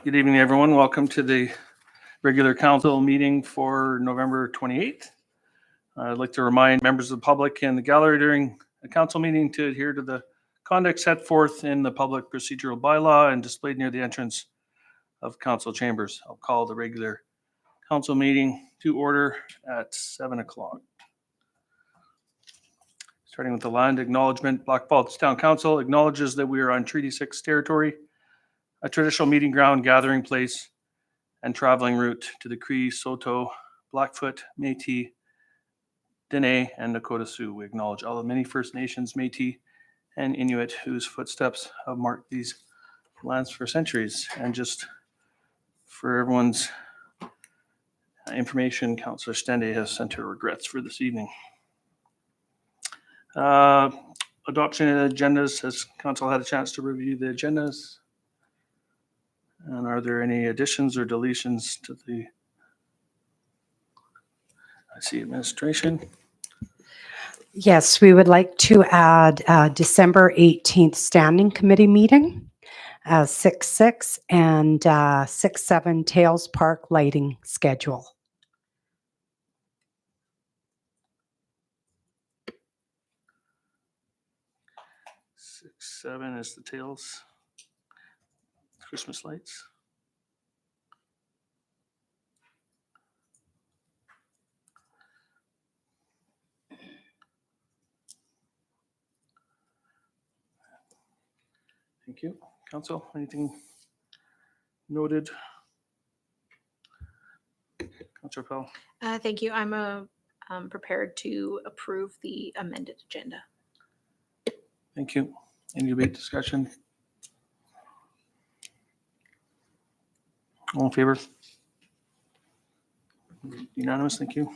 Good evening, everyone. Welcome to the regular council meeting for November 28th. I'd like to remind members of the public and the gallery during a council meeting to adhere to the conduct set forth in the public procedural bylaw and displayed near the entrance of council chambers. I'll call the regular council meeting to order at 7 o'clock. Starting with the land acknowledgement, Blackfalds Town Council acknowledges that we are on Treaty 6 territory, a traditional meeting ground, gathering place, and traveling route to the Cree, Saulteaux, Blackfoot, Métis, Dene, and Nakota Sioux. We acknowledge all the many First Nations, Métis, and Inuit whose footsteps have marked these lands for centuries. And just for everyone's information, Councillor Stende has sent her regrets for this evening. Adoption of agendas. Has council had a chance to review the agendas? And are there any additions or deletions to the, I see administration? Yes, we would like to add December 18th standing committee meeting, 6/6 and 6/7 Tails Park lighting schedule. Six, 7 is the Tails Christmas lights. Thank you. Council, anything noted? Councillor Pell. Thank you. I'm prepared to approve the amended agenda. Thank you. Any debate, discussion? All in favor? Unanimous, thank you.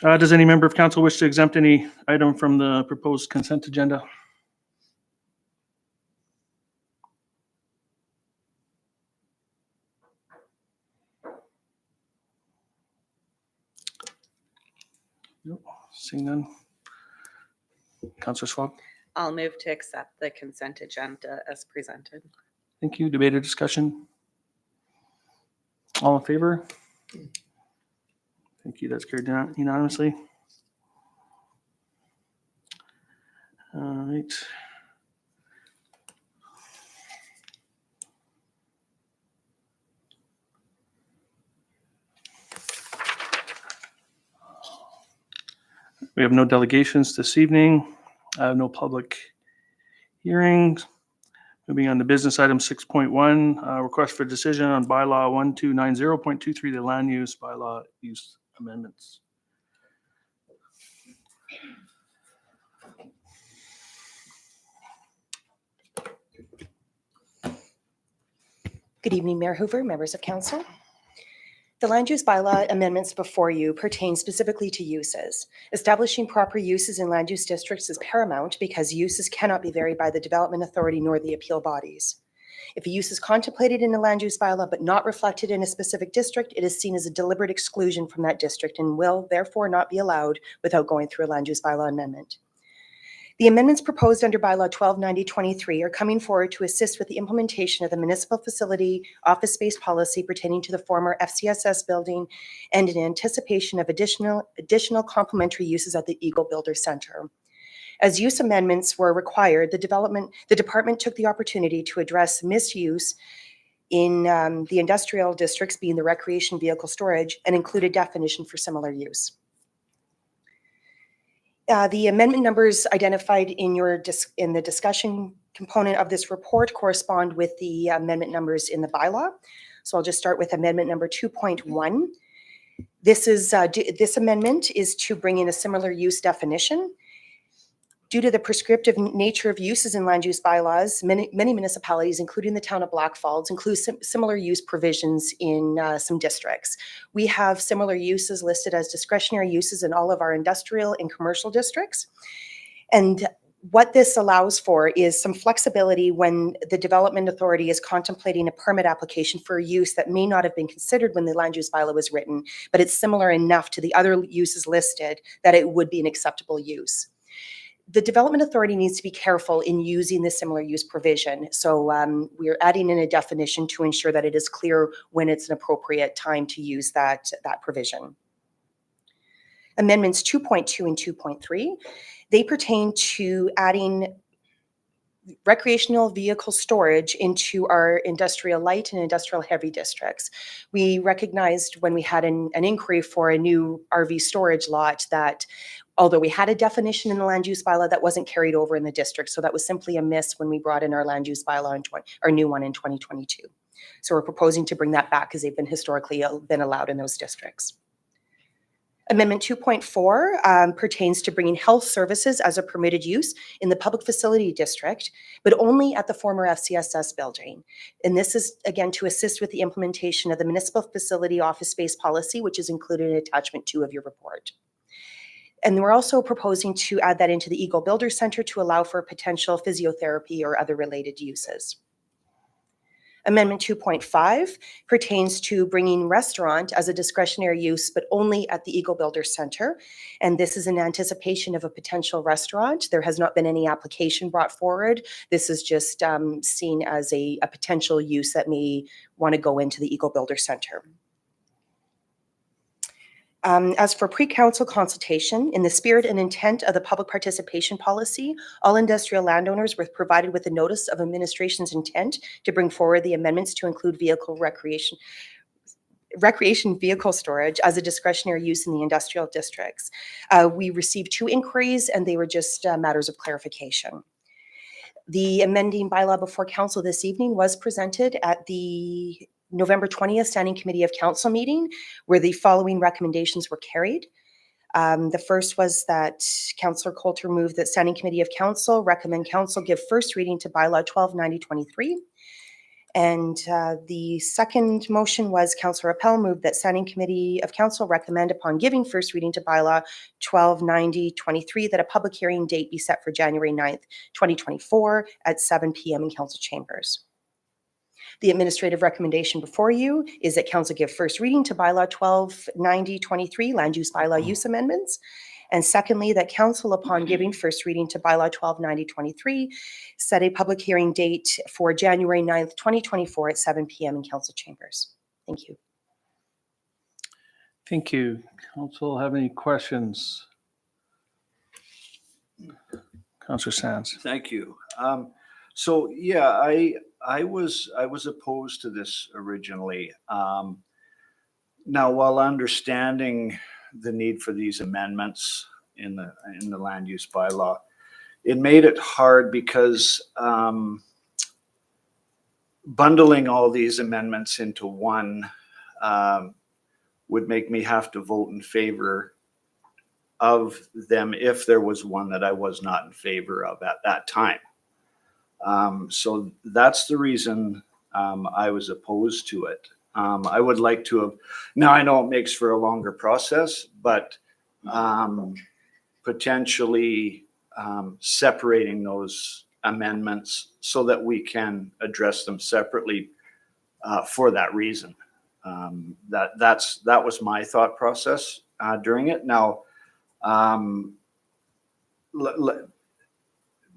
Does any member of council wish to exempt any item from the proposed consent agenda? Nope, seeing none. Councillor Schwab? I'll move to accept the consent agenda as presented. Thank you. Debate or discussion? All in favor? Thank you. That's carried unanimously. All right. We have no delegations this evening. No public hearings. Moving on to business item 6.1, request for decision on bylaw 1290.23, the land use bylaw use amendments. Good evening, Mayor Hoover, members of council. The land use bylaw amendments before you pertain specifically to uses. Establishing proper uses in land use districts is paramount because uses cannot be varied by the development authority nor the appeal bodies. If a use is contemplated in a land use bylaw but not reflected in a specific district, it is seen as a deliberate exclusion from that district and will therefore not be allowed without going through a land use bylaw amendment. The amendments proposed under bylaw 1290.23 are coming forward to assist with the implementation of the municipal facility office space policy pertaining to the former FCSS building and in anticipation of additional complementary uses at the Eagle Builder Center. As use amendments were required, the department took the opportunity to address misuse in the industrial districts, being the recreation vehicle storage, and include a definition for similar use. The amendment numbers identified in the discussion component of this report correspond with the amendment numbers in the bylaw. So I'll just start with amendment number 2.1. This amendment is to bring in a similar use definition. Due to the prescriptive nature of uses in land use bylaws, many municipalities, including the town of Blackfalds, include similar use provisions in some districts. We have similar uses listed as discretionary uses in all of our industrial and commercial districts. And what this allows for is some flexibility when the development authority is contemplating a permit application for a use that may not have been considered when the land use bylaw was written, but it's similar enough to the other uses listed that it would be an acceptable use. the development authority needs to be careful in using the similar use provision. So we're adding in a definition to ensure that it is clear when it's an appropriate time to use that provision. Amendments 2.2 and 2.3, they pertain to adding recreational vehicle storage into our industrial light and industrial heavy districts. We recognized when we had an inquiry for a new RV storage lot that although we had a definition in the land use bylaw, that wasn't carried over in the district. So that was simply a miss when we brought in our land use bylaw, our new one in 2022. So we're proposing to bring that back because they've been historically been allowed in those districts. Amendment 2.4 pertains to bringing health services as a permitted use in the public facility district, but only at the former FCSS building. And this is, again, to assist with the implementation of the municipal facility office space policy, which is included in attachment 2 of your report. And we're also proposing to add that into the Eagle Builder Center to allow for potential physiotherapy or other related uses. Amendment 2.5 pertains to bringing restaurant as a discretionary use, but only at the Eagle Builder Center. And this is in anticipation of a potential restaurant. There has not been any application brought forward. This is just seen as a potential use that may want to go into the Eagle Builder Center. As for pre-council consultation, in the spirit and intent of the public participation policy, all industrial landowners were provided with a notice of administration's intent to bring forward the amendments to include recreation vehicle storage as a discretionary use in the industrial districts. We received 2 inquiries and they were just matters of clarification. The amending bylaw before council this evening was presented at the November 20th Standing Committee of Council meeting, where the following recommendations were carried. The first was that Councillor Coulter moved that Standing Committee of Council recommend council give first reading to bylaw 1290-23. And the second motion was Councillor Appel moved that Standing Committee of Council recommend upon giving first reading to bylaw 1290-23 that a public hearing date be set for January 9th, 2024 at 7 p.m. in council chambers. The administrative recommendation before you is that council give first reading to bylaw 1290-23 land use bylaw use amendments. And secondly, that council upon giving first reading to bylaw 1290-23 set a public hearing date for January 9th, 2024 at 7 p.m. in council chambers. Thank you. Thank you. Council have any questions? Councillor Sands. Thank you. So yeah, I was opposed to this originally. Now, while understanding the need for these amendments in the land use bylaw, it made it hard because bundling all these amendments into one would make me have to vote in favor of them if there was one that I was not in favor of at that time. So that's the reason I was opposed to it. I would like to have, now I know it makes for a longer process, but potentially separating those amendments so that we can address them separately for that reason. That was my thought process during it. Now,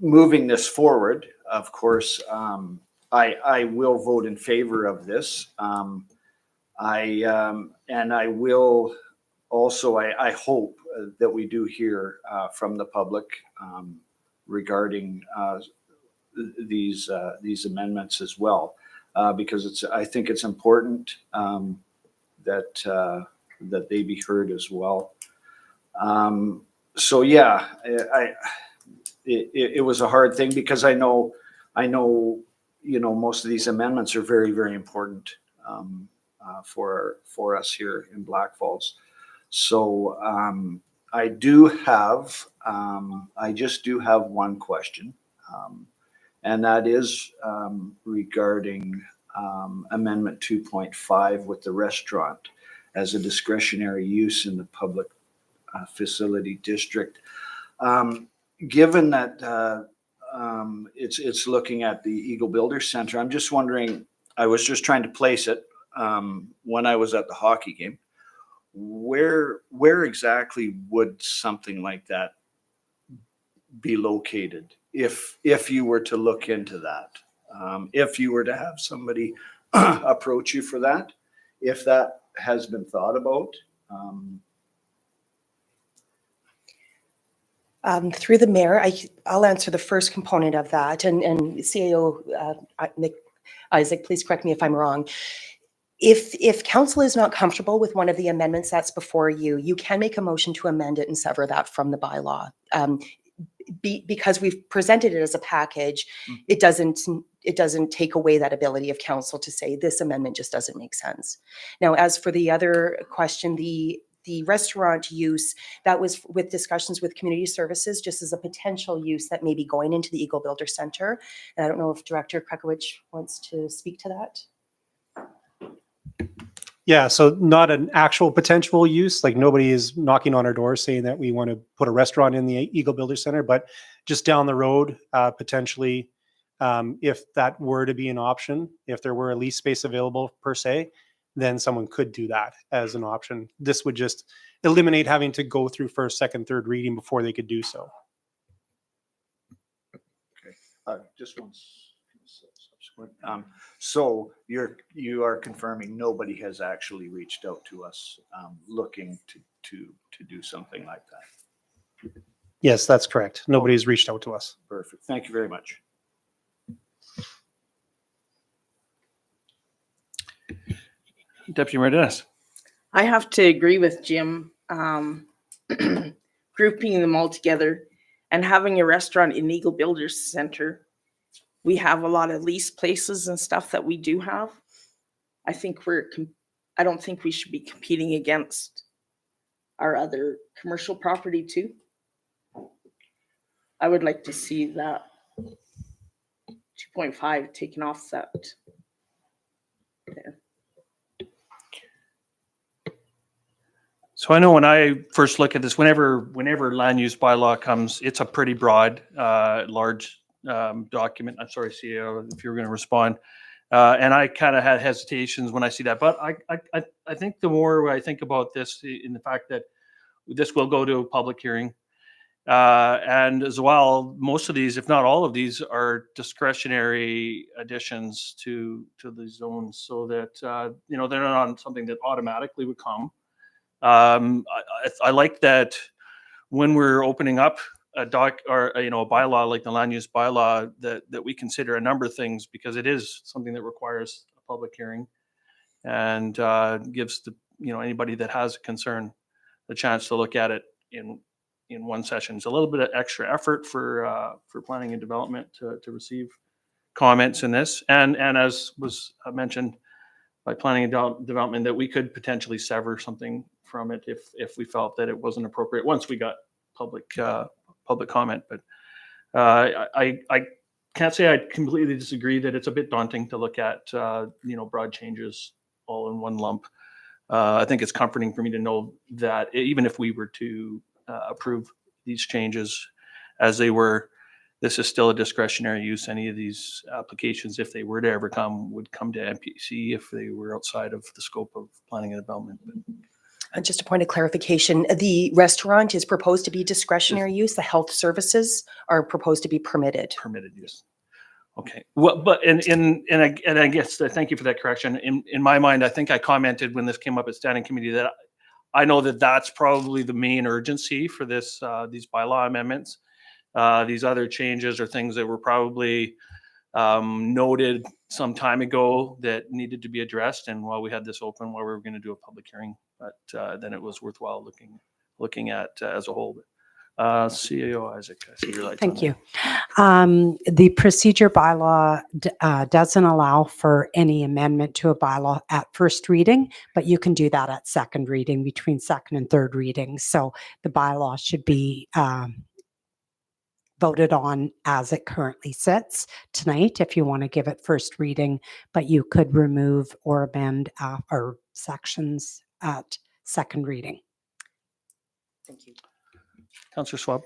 moving this forward, of course, I will vote in favor of this. And I will also, I hope that we do hear from the public regarding these amendments as well, because I think it's important that they be heard as well. So yeah, it was a hard thing because I know, most of these amendments are very, very important for us here in Blackfalds. So I just do have one question, and that is regarding Amendment 2.5 with the restaurant as a discretionary use in the public facility district. Given that it's looking at the Eagle Builder Center, I'm just wondering, I was just trying to place it when I was at the hockey game. Where exactly would something like that be located if you were to look into that? If you were to have somebody approach you for that, if that has been thought about? Through the mayor, I'll answer the first component of that. And CAO Nick Isaac, please correct me if I'm wrong. If council is not comfortable with one of the amendments that's before you, you can make a motion to amend it and sever that from the bylaw. Because we've presented it as a package, it doesn't take away that ability of council to say this amendment just doesn't make sense. Now, as for the other question, the restaurant use, that was with discussions with community services, just as a potential use that may be going into the Eagle Builder Center. And I don't know if Director Krekowicz wants to speak to that. Yeah, so not an actual potential use, like nobody is knocking on our door saying that we want to put a restaurant in the Eagle Builder Center, but just down the road, potentially, if that were to be an option, if there were a lease space available per se, then someone could do that as an option. This would just eliminate having to go through first, second, third reading before they could do so. Just one subsequent. So you are confirming nobody has actually reached out to us looking to do something like that? Yes, that's correct. Nobody's reached out to us. Perfect. Thank you very much. Deputy Mayor Dennis. I have to agree with Jim, grouping them all together and having a restaurant in Eagle Builders Center. We have a lot of lease places and stuff that we do have. I don't think we should be competing against our other commercial property too. I would like to see that 2.5 taken off that there. So I know when I first look at this, whenever land use bylaw comes, it's a pretty broad, large document. I'm sorry, CEO, if you were going to respond. And I kind of had hesitations when I see that. But I think the more I think about this, in the fact that this will go to a public hearing, and as well, most of these, if not all of these, are discretionary additions to the zones, so that they're not on something that automatically would come. I like that when we're opening up a bylaw like the land use bylaw, that we consider a number of things, because it is something that requires a public hearing and gives anybody that has a concern the chance to look at it in one session. It's a little bit of extra effort for planning and development to receive comments in this, and as was mentioned by planning and development, that we could potentially sever something from it if we felt that it wasn't appropriate once we got public comment. But I can't say I completely disagree that it's a bit daunting to look at broad changes all in one lump. I think it's comforting for me to know that even if we were to approve these changes as they were, this is still a discretionary use. Any of these applications, if they were to ever come, would come to MPC if they were outside of the scope of planning and development. Just a point of clarification, the restaurant is proposed to be discretionary use. The health services are proposed to be permitted. Permitted use. Okay. Well, but and I guess thank you for that correction. In my mind, I think I commented when this came up at standing committee that I know that that's probably the main urgency for these bylaw amendments. These other changes are things that were probably noted some time ago that needed to be addressed. And while we had this open, while we were going to do a public hearing, but then it was worthwhile looking at as a whole. CAO Isaac, I see your lights on Thank you. The procedure bylaw doesn't allow for any amendment to a bylaw at first reading, but you can do that at second reading, between second and third reading. So the bylaw should be voted on as it currently sits tonight if you want to give it first reading, but you could remove or amend or sections at second reading. Thank you. Councillor Schwab.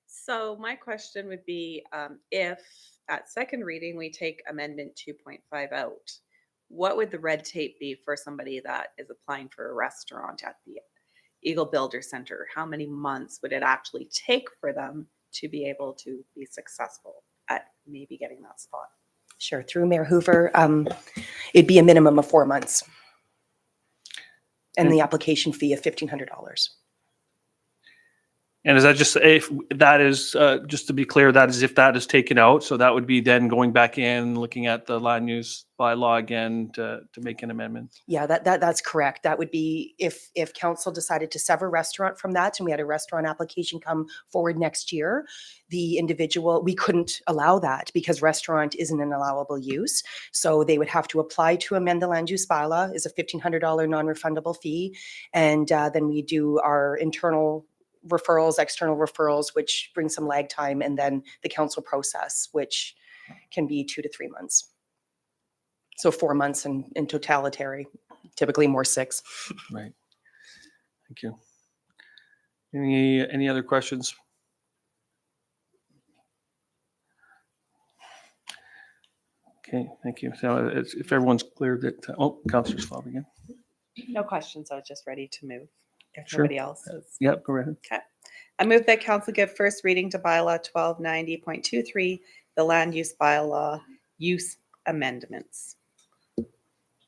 So my question would be, if at second reading we take amendment 2.5 out, what would the red tape be for somebody that is applying for a restaurant at the Eagle Builder Center? How many months would it actually take for them to be able to be successful at maybe getting that spot? Sure, through Mayor Hoover, it'd be a minimum of 4 months. And the application fee of $1,500. And is that just, if that is, just to be clear, that is if that is taken out, so that would be then going back in, looking at the land use bylaw again to make an amendment? Yeah, that's correct. That would be if council decided to sever restaurant from that and we had a restaurant application come forward next year, the individual, we couldn't allow that because restaurant isn't an allowable use. So they would have to apply to amend the land use bylaw, is a $1,500 non-refundable fee. And then we do our internal referrals, external referrals, which brings some lag time, and then the council process, which can be 2 to 3 months. So 4 months in totality, typically more 6. Right. Thank you. Any other questions? Okay, thank you. So if everyone's clear that, Councillor Schwab again. No questions. I was just ready to move. If Sure. nobody else is. Yep, go ahead. I move that council give first reading to bylaw 1290.23, the land use bylaw use amendments.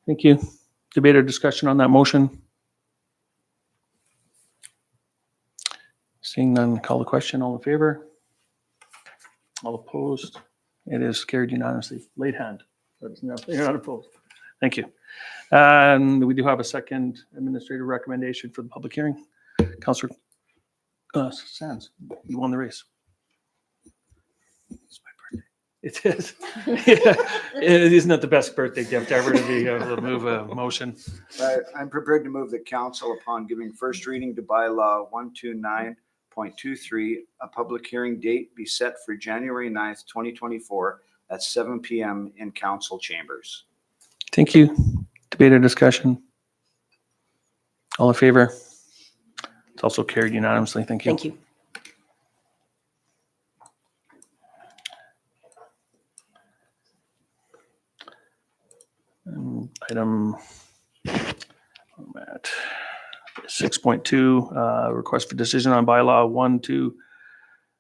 Thank you. Debate or discussion on that motion? Seeing none, call the question. All in favor? All opposed? It is carried unanimously. Late hand. That's not, you're not opposed. Thank you. And we do have a second administrative recommendation for the public hearing. Councillor Sands, you won the race. It's my birthday. It is. Yeah. It is not the best birthday gift ever to be able to move a motion. I'm prepared to move the council upon giving first reading to bylaw 129.23, a public hearing date be set for January 9th, 2024 at 7 p.m. in council chambers. Thank you. Debate or discussion? All in favor? It's also carried unanimously. Thank you. Thank you. Item I'm at 6.2, request for decision on bylaw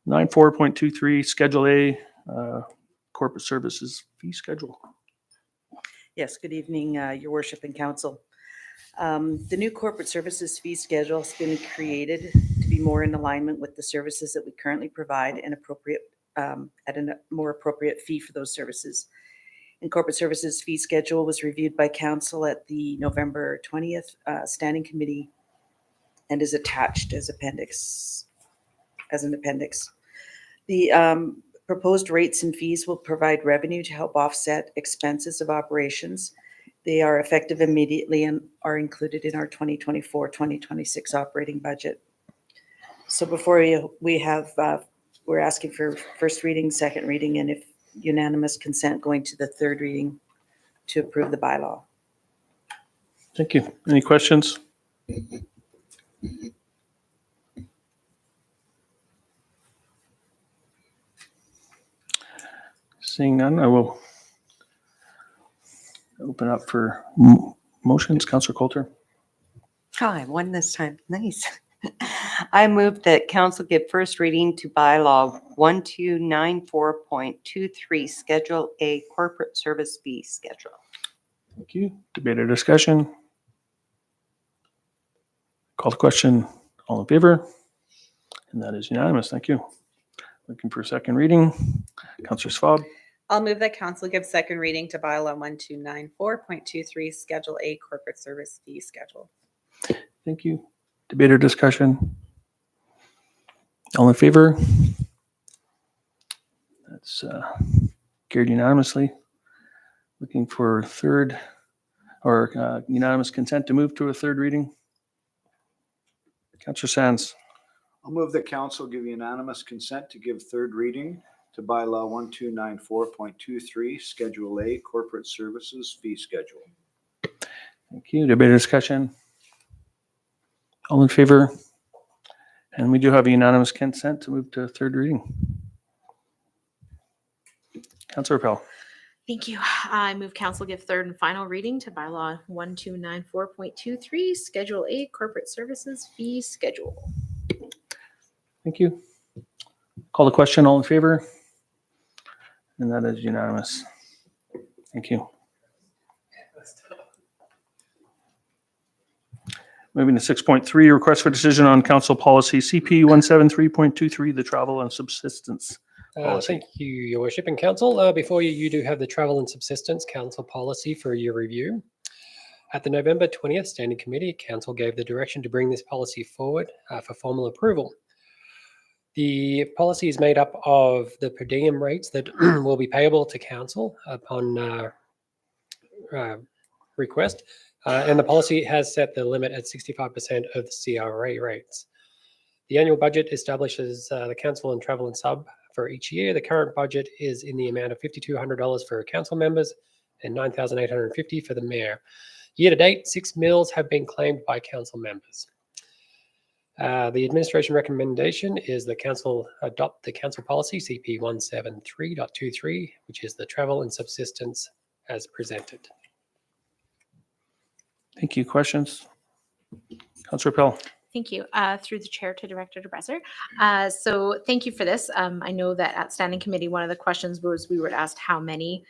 1294.23, Schedule A, corporate services fee schedule. Yes, good evening, Your Worship and Council. The new corporate services fee schedule has been created to be more in alignment with the services that we currently provide and appropriate at a more appropriate fee for those services. And corporate services fee schedule was reviewed by council at the November 20th standing committee and is attached as an appendix. The proposed rates and fees will provide revenue to help offset expenses of operations. They are effective immediately and are included in our 2024-2026 operating budget. So before you, we're asking for first reading, second reading, and if unanimous consent, going to the third reading to approve the bylaw. Thank you. Any questions? Seeing none, I will open up for motions. Councillor Coulter. Hi, one this time. Nice. I move that council give first reading to bylaw 1294.23, Schedule A, corporate service fee schedule. Thank you. Debate or discussion? Call the question. All in favor? And that is unanimous. Thank you. Looking for a second reading. Councillor Schwab. I'll move that council give second reading to bylaw 1294.23, Schedule A, corporate service fee schedule. Thank you. Debate or discussion? All in favor? That's carried unanimously. Looking for third or unanimous consent to move to a third reading. Councillor Sands. I'll move the council give unanimous consent to give third reading to bylaw 1294.23, Schedule A, corporate services fee schedule. Thank you. Debate or discussion? All in favor? And we do have a unanimous consent to move to a third reading. Councillor Appel. Thank you. I move council give third and final reading to bylaw 1294.23, Schedule A, corporate services fee schedule. Thank you. Call the question, all in favor? And that is unanimous. Thank you. Moving to 6.3, request for decision on council policy CP 173.23, the travel and subsistence policy. Thank you, Your Worship and Council. Before you, you do have the Travel and Subsistence Council policy for your review. At the November 20th Standing Committee, Council gave the direction to bring this policy forward for formal approval. The policy is made up of the per diem rates that will be payable to Council upon request, and the policy has set the limit at 65% of the CRA rates. The annual budget establishes the Council and Travel and Sub for each year. The current budget is in the amount of $5,200 for Council members and $9,850 for the Mayor. Year to date, 6 meals have been claimed by Council members. The administration recommendation is the Council adopt the Council policy CP 173.23, which is the travel and subsistence as presented. Thank you. Questions? Councillor Pell. Thank you. Through the chair to Director DeBresser. So thank you for this. I know that at Standing Committee, one of the questions was we were asked how many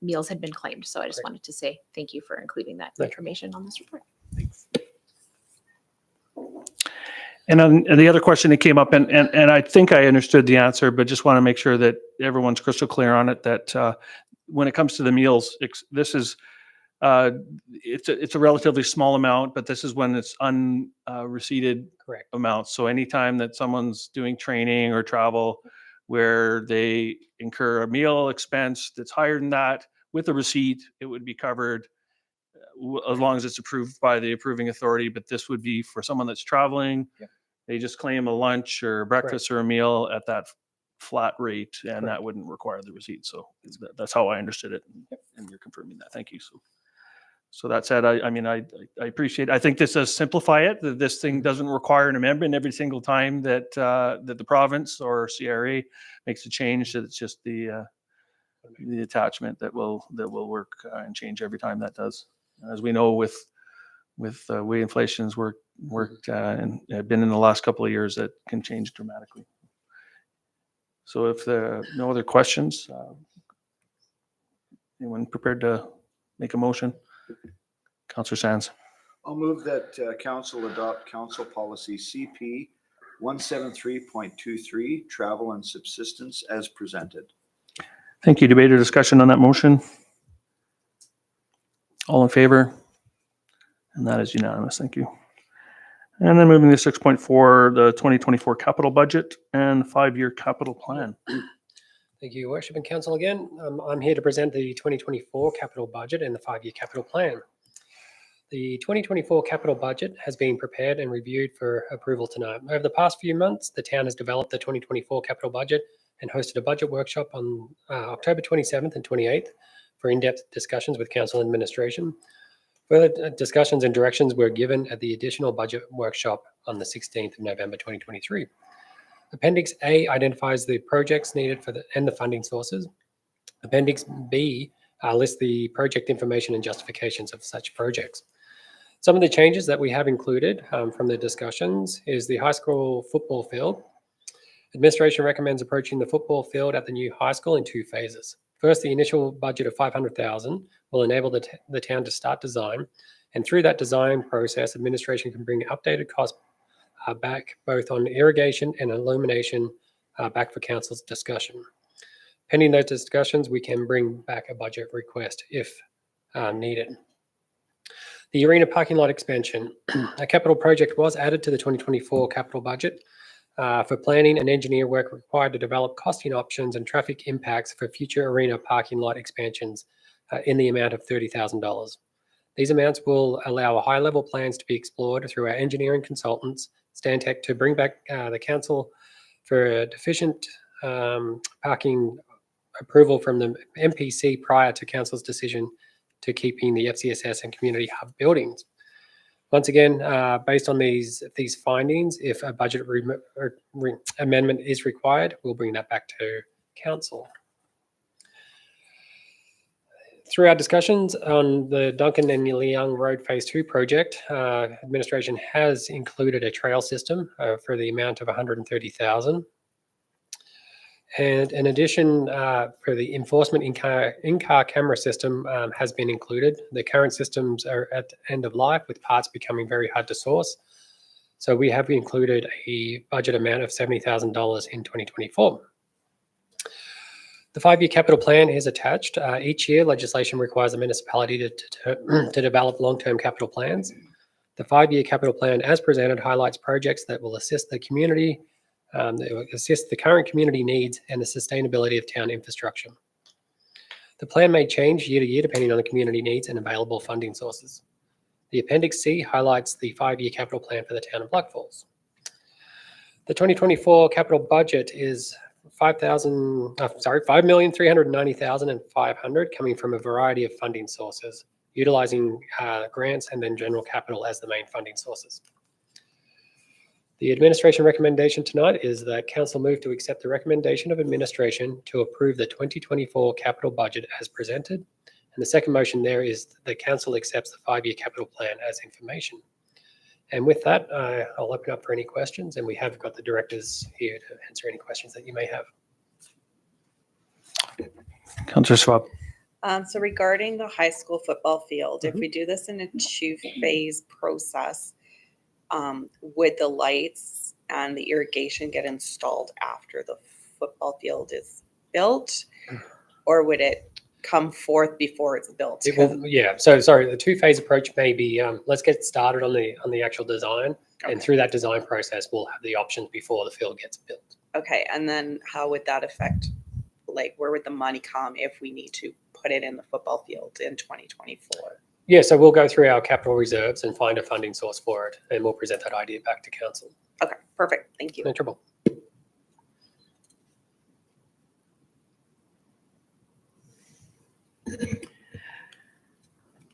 meals had been claimed. So I just wanted to say thank you for including that information on this report. Thanks. And the other question that came up, and I think I understood the answer, but just want to make sure that everyone's crystal clear on it, that when it comes to the meals, this is, it's a relatively small amount, but this is when it's unreceipted amounts. So anytime that someone's doing training or travel where they incur a meal expense that's higher than that, with a receipt, it would be covered as long as it's approved by the approving authority. But this would be for someone that's traveling. Yep. They just claim a lunch or breakfast or a meal at that flat rate, and that wouldn't require the receipt. So that's how I understood it, and you're confirming that. Thank you. So that said, I mean, I appreciate. I think this does simplify it. That this thing doesn't require an amendment every single time that that the province or CRA makes a change. That it's just the attachment that will work and change every time that does. As we know, with the way inflation's worked and been in the last couple of years, that can change dramatically. So if there are no other questions, anyone prepared to make a motion? Councillor Sands. I'll move that council adopt council policy CP 173.23, travel and subsistence as presented. Thank you. Debate or discussion on that motion? All in favor? And that is unanimous. Thank you. And then moving to 6.4, the 2024 capital budget and 5-year capital plan. Thank you, Your Worship and Council again. I'm here to present the 2024 capital budget and the 5-year capital plan. The 2024 capital budget has been prepared and reviewed for approval tonight. Over the past few months, the town has developed the 2024 capital budget and hosted a budget workshop on October 27th and 28th for in-depth discussions with council administration. Further discussions and directions were given at the additional budget workshop on the 16th of November 2023. Appendix A identifies the projects needed and the funding sources. Appendix B lists the project information and justifications of such projects. Some of the changes that we have included from the discussions is the high school football field. Administration recommends approaching the football field at the new high school in 2 phases. First, the initial budget of $500,000 will enable the town to start design, and through that design process, administration can bring updated costs back both on irrigation and illumination back for council's discussion. Pending those discussions, we can bring back a budget request if needed. The arena parking lot expansion. A capital project was added to the 2024 capital budget for planning and engineer work required to develop costing options and traffic impacts for future arena parking lot expansions in the amount of $30,000. These amounts will allow high-level plans to be explored through our engineering consultants, Stantec, to bring back the council for deficient parking approval from the MPC prior to council's decision to keeping the FCSS and community hub buildings. Once again, based on these findings, if a budget amendment is required, we'll bring that back to council. Through our discussions on the Duncan and Leung Road Phase 2 project, administration has included a trail system for the amount of $130,000. And in addition, for the enforcement in-car camera system has been included. The current systems are at end of life with parts becoming very hard to source. So we have included a budget amount of $70,000 in 2024. The 5-year capital plan is attached. Each year, legislation requires a municipality to develop long-term capital plans. The 5-year capital plan, as presented, highlights projects that will assist the community, that will assist the current community needs and the sustainability of town infrastructure. The plan may change year to year depending on the community needs and available funding sources. The Appendix C highlights the 5-year capital plan for the town of Blackfalds. The 2024 capital budget is $5,390,500 coming from a variety of funding sources, utilizing grants and then general capital as the main funding sources. The administration recommendation tonight is that council move to accept the recommendation of administration to approve the 2024 capital budget as presented. And the second motion there is the council accepts the 5-year capital plan as information. And with that, I'll open up for any questions, and we have got the directors here to answer any questions that you may have. Councillor Schwab. So regarding the high school football field, if we do this in a 2-phase process, would the lights and the irrigation get installed after the football field is built, or would it come forth before it's built? Yeah, so sorry, the 2-phase approach may be, let's get started on the actual design, and through that design process, we'll have the options before the field gets built. Okay, and then how would that affect, like, where would the money come if we need to put it in the football field in 2024? Yeah, so we'll go through our capital reserves and find a funding source for it, and we'll present that idea back to council. Okay, perfect, thank you. No trouble.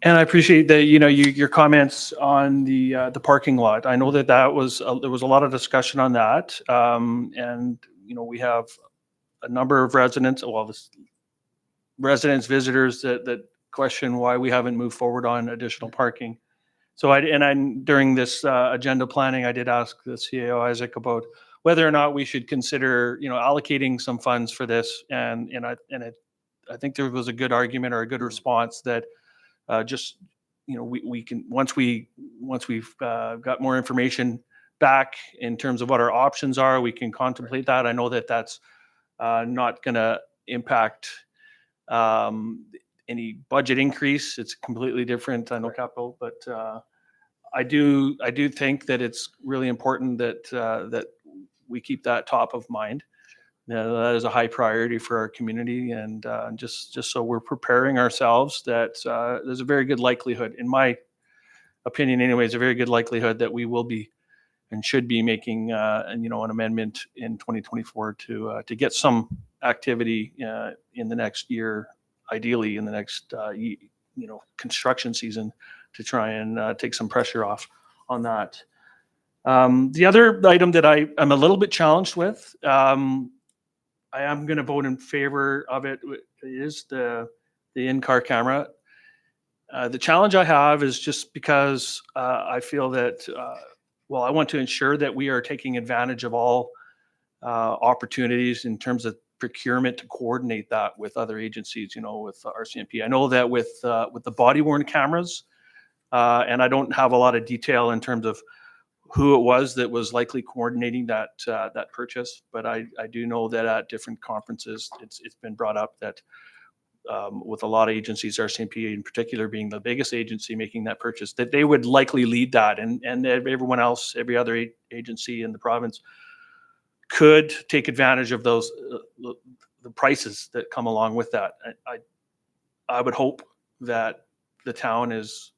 And I appreciate that, your comments on the parking lot. I know that there was a lot of discussion on that. And, we have a number of residents, visitors that question why we haven't moved forward on additional parking. So during this agenda planning, I did ask the CAO Isaac about whether or not we should consider, allocating some funds for this. And I think there was a good argument or a good response that we can, once we've got more information back in terms of what our options are, we can contemplate that. I know that that's not going to impact any budget increase. It's completely different. I know capital, but I do think that it's really important that we keep that top of mind. That is a high priority for our community, and just so we're preparing ourselves that there's a very good likelihood, in my opinion anyways, a very good likelihood that we will be and should be making an amendment in 2024 to get some activity in the next year, ideally in the next construction season, to try and take some pressure off on that. The other item that I'm a little bit challenged with, I am going to vote in favor of it, is the in-car camera. The challenge I have is just because I feel that, I want to ensure that we are taking advantage of all opportunities in terms of procurement to coordinate that with other agencies, with RCMP. I know that with the body-worn cameras, and I don't have a lot of detail in terms of who it was that was likely coordinating that purchase, but I do know that at different conferences, it's been brought up that with a lot of agencies, RCMP in particular being the biggest agency making that purchase, that they would likely lead that, and everyone else, every other agency in the province could take advantage of those the prices that come along with that. I would hope that the town has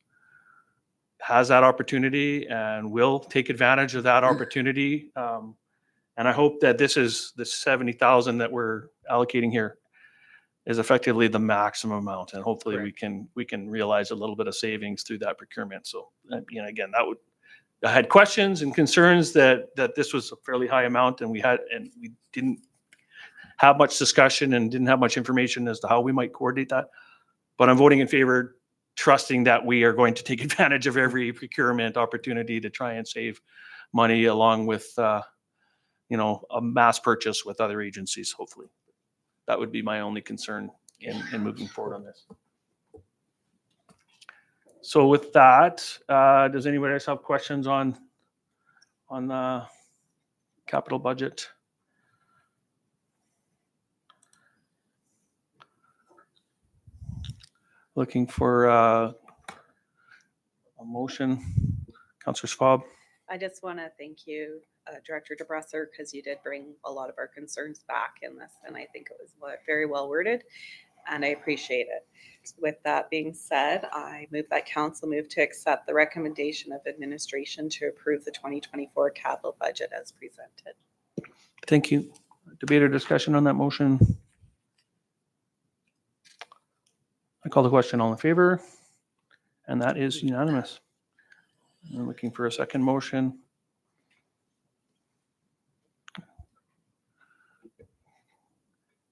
that opportunity and will take advantage of that opportunity. And I hope that this 70,000 that we're allocating here is effectively the maximum amount. And hopefully we can realize a little bit of savings through that procurement. So, again, I had questions and concerns that this was a fairly high amount, and we didn't have much discussion and didn't have much information as to how we might coordinate that. But I'm voting in favor, trusting that we are going to take advantage of every procurement opportunity to try and save money, along with a mass purchase with other agencies, hopefully. That would be my only concern in moving forward on this. So with that, does anybody else have questions on the capital budget? Looking for a motion. Councillor Schwab. I just want to thank you, Director DeBresser, because you did bring a lot of our concerns back in this, and I think it was very well worded, and I appreciate it. With that being said, I move that council move to accept the recommendation of administration to approve the 2024 capital budget as presented. Thank you. Debate or discussion on that motion? I call the question. All in favor? And that is unanimous. I'm looking for a second motion.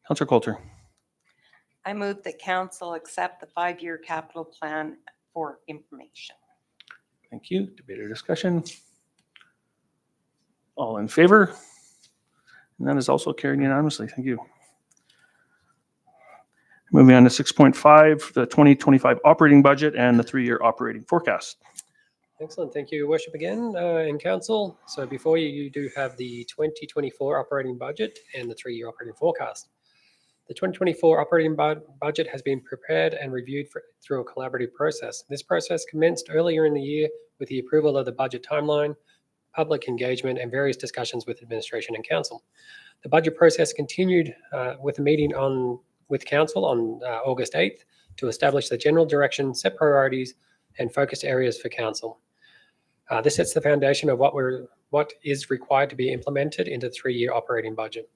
Councillor Coulter. I move that council accept the 5-year capital plan for information. Thank you. Debate or discussion? All in favor? And that is also carried unanimously. Thank you. Moving on to 6.5, the 2025 operating budget and the 3-year operating forecast. Excellent. Thank you, Your Worship, again, in council. So before you, you do have the 2024 operating budget and the 3-year operating forecast. The 2024 operating budget has been prepared and reviewed through a collaborative process. This process commenced earlier in the year with the approval of the budget timeline, public engagement, and various discussions with administration and council. The budget process continued with a meeting with council on August 8th to establish the general direction, set priorities, and focus areas for council. This sets the foundation of what is required to be implemented into the 3-year operating budget.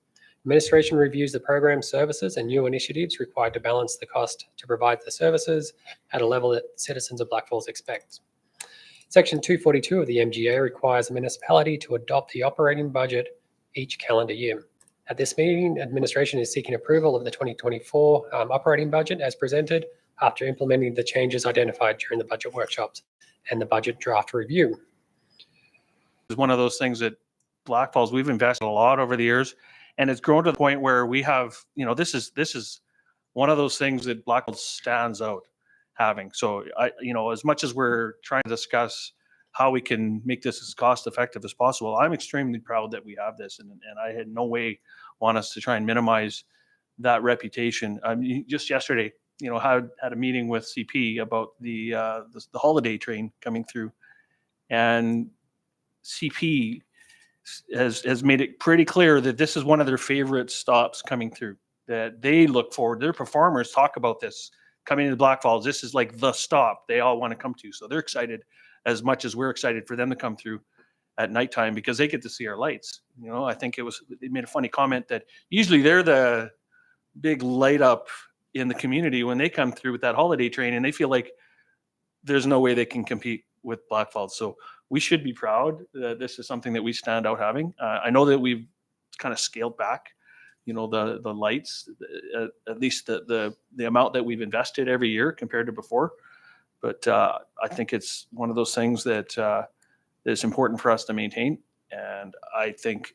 Administration reviews the program services and new initiatives required to balance the cost to provide the services at a level that citizens of Blackfalds expect. Section 242 of the MGA requires the municipality to adopt the operating budget each calendar year. At this meeting, administration is seeking approval of the 2024 operating budget as presented after implementing the changes identified during the budget workshops and the budget draft review. It's one of those things that Blackfalds, we've invested a lot over the years, and it's grown to the point where we have, this is one of those things that Blackfalds stands out having. So as much as we're trying to discuss how we can make this as cost effective as possible, I'm extremely proud that we have this, and I had no way want us to try and minimize that reputation. Just yesterday, had a meeting with CP about the holiday train coming through, and CP has made it pretty clear that this is one of their favorite stops coming through, that they look forward. Their performers talk about this coming to Blackfalds. This is like the stop they all want to come to. So they're excited as much as we're excited for them to come through at nighttime because they get to see our lights. I think they made a funny comment that usually they're the big light up in the community when they come through with that holiday train, and they feel like there's no way they can compete with Blackfalds. So we should be proud that this is something that we stand out having. I know that we've kind of scaled back, the lights, at least the amount that we've invested every year compared to before. But I think it's one of those things that is important for us to maintain. And I think,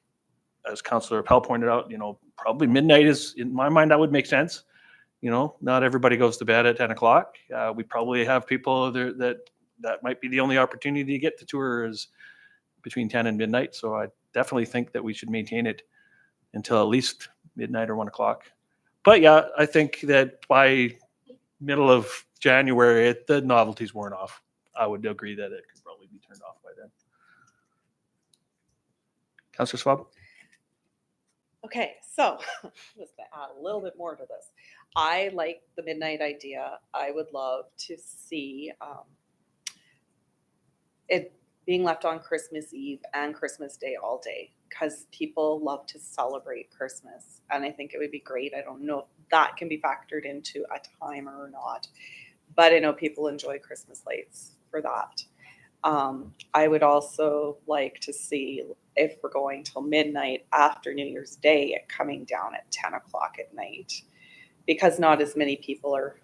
as Councillor Appel pointed out, probably midnight is, in my mind, that would make sense. Not everybody goes to bed at 10 o'clock. We probably have people there that might be the only opportunity to get the tour is between 10 and midnight. So I definitely think that we should maintain it until at least midnight or 1 o'clock. But yeah, I think that by middle of January, the novelty's worn off. I would agree that it could probably be turned off by then. Councillor Schwab? Okay, so just to add a little bit more to this, I like the midnight idea. I would love to see it being left on Christmas Eve and Christmas Day all day, because people love to celebrate Christmas, and I think it would be great. I don't know if that can be factored into a timer or not, but I know people enjoy Christmas lights for that. I would also like to see, if we're going till midnight after New Year's Day, it coming down at 10 o'clock at night, because not as many people are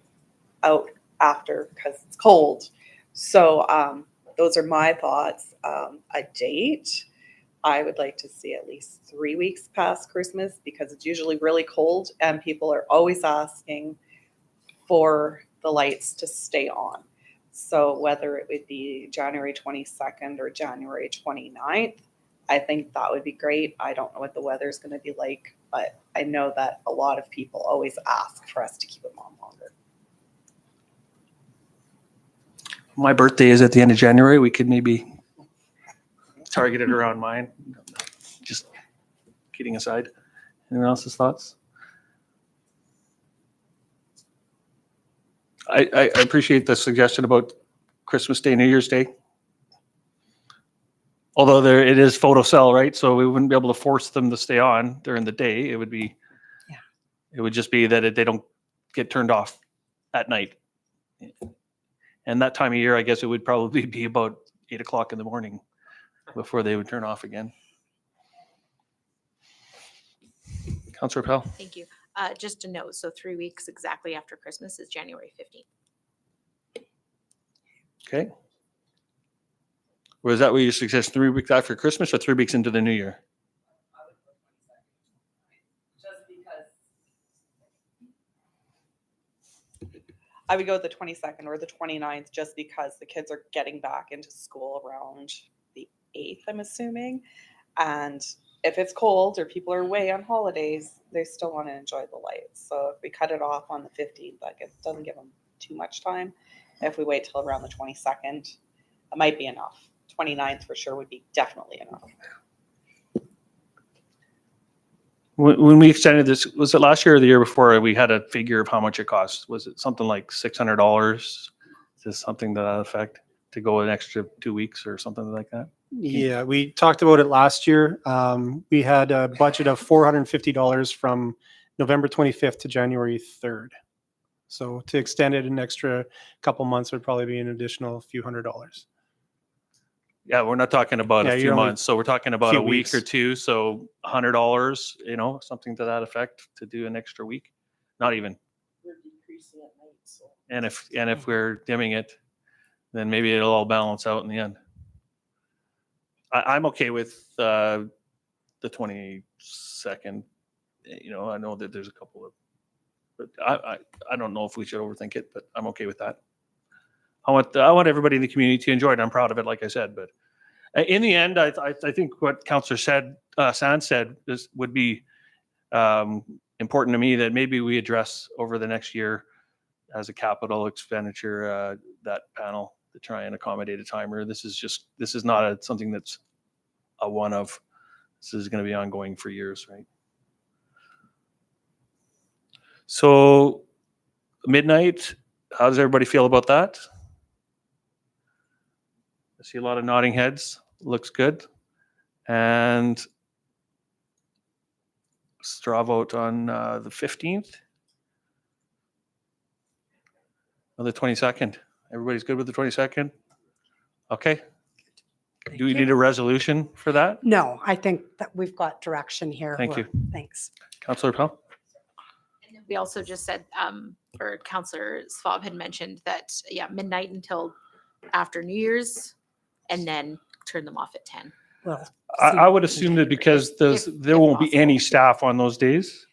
out after because it's cold. So those are my thoughts. A date, I would like to see at least 3 weeks past Christmas because it's usually really cold and people are always asking for the lights to stay on. So whether it would be January 22nd or January 29th, I think that would be great. I don't know what the weather is going to be like, but I know that a lot of people always ask for us to keep them on longer. My birthday is at the end of January. We could maybe target it around mine. Just kidding aside. Anyone else's thoughts? I appreciate the suggestion about Christmas Day, New Year's Day. Although it is photo cell, right? So we wouldn't be able to force them to stay on during the day. It would be, it would just be that they don't get turned off at night. And that time of year, I guess it would probably be about 8 o'clock in the morning before they would turn off again. Councillor Pell. Thank you. Just a note, so 3 weeks exactly after Christmas is January 15th. Okay. Was that what you suggest, 3 weeks after Christmas or 3 weeks into the new year? I would go with the 22nd or the 29th just because the kids are getting back into school around the 8th, I'm assuming. And if it's cold or people are away on holidays, they still want to enjoy the lights. So if we cut it off on the 15th, that doesn't give them too much time. If we wait till around the 22nd, it might be enough. 29th for sure would be definitely enough. When we extended this, was it last year or the year before, we had a figure of how much it cost? Was it something like $600? Is this something to that effect to go an extra 2 weeks or something like that? Yeah, we talked about it last year. We had a budget of $450 from November 25th to January 3rd. So to extend it an extra couple months would probably be an additional few $100s. Yeah, we're not talking about Yeah, a few you're only months. So we're talking about few a week or weeks. two. So $100, something to that effect to do an extra week. Not even. We're decreasing at night, so. And if we're dimming it, then maybe it'll all balance out in the end. I'm okay with the 22nd. I know that there's a couple of, but I don't know if we should overthink it, but I'm okay with that. I want everybody in the community to enjoy it. I'm proud of it, like I said. But in the end, I think what Councillor Sands said would be important to me, that maybe we address over the next year as a capital expenditure that panel to try and accommodate a timer. This is not something that's a one-off. This is going to be ongoing for years, right? So midnight, how does everybody feel about that? I see a lot of nodding heads. Looks good. And straw vote on the 15th or the 22nd. Everybody's good with the 22nd? Okay. Do we need a resolution for that? No, I think that we've got direction here. Thank you. Thanks. Councillor Pell? And then we also just said, or Councillor Swab had mentioned that, midnight until after New Year's, and then turn them off at 10. Well, I would assume that because there if won't be any possible. staff on those days.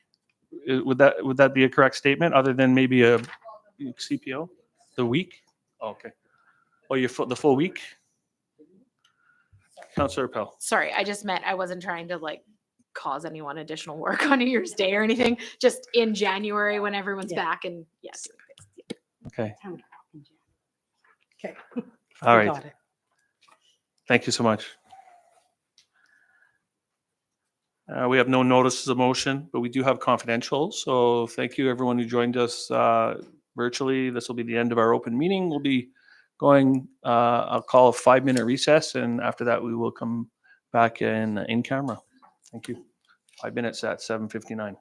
Would that be a correct statement, other than maybe a CPO? The week? Oh, okay. Oh, the full week? Councillor Pell. Sorry, I just meant I wasn't trying to cause anyone additional work on New Year's Day or anything. Just in January when everyone's back and yes. Okay. Okay. All We right. got it. Thank you so much. We have no notices of motion, but we do have confidential. So thank you, everyone who joined us virtually. This will be the end of our open meeting. We'll be going, I'll call a 5-minute recess, and after that, we will come back in camera. Thank you. 5 minutes at 7:59.